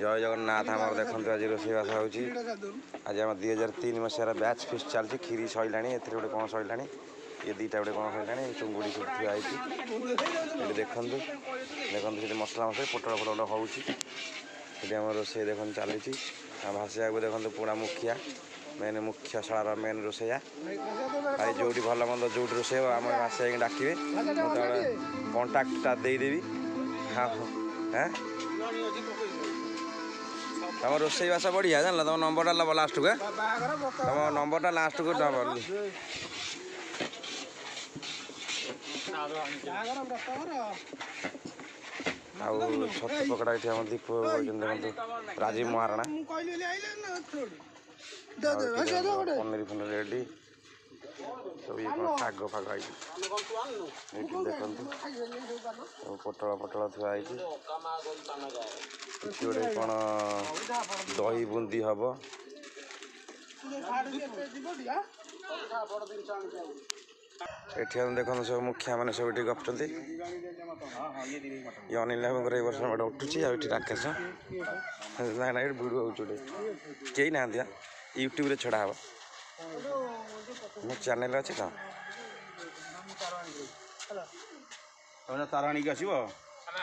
जय जगन्नाथ आम देखते आज रोषेईवास हो आज आम 2003 मसीहार बैच फिस्ट चलती खीरी सैला ए गोटे कौन सैला ये दीटा गोटे कौन सैला चुंगुड़ी सब थी देखते देखते मसला मसला पोटल फोटल हो रोषे देख चली भाषा को देखते पुणा मुखिया मेन मुख्य शालार मेन रोषैया भाई जो भल मंद जो रोषे आम भाषा डाकिए कंटाक्टा देदेवी हाँ हाँ तुम रोषेईवास बढ़िया जान तुम नंबरटा लब लास्ट को तुम नंबरटा लास्ट को नंबर आउ छतु पकड़ा ये दीप देखते राजीव महाराणा पनीर फनीर रेडी सब ये शाग फाग आई देखते पोटल पोटल थुआई गोटे कौन दही बुंदी हम एठी हम देखो सब मुखिया मैंने सब ये गपुंट ये अनिल बाबू वर्ष गोटे उठुची राकेश ना ना भिड़ हो कहीं ना यूट्यूब छड़ा हम मो चैनल अच्छे तो ताराणी की आसो।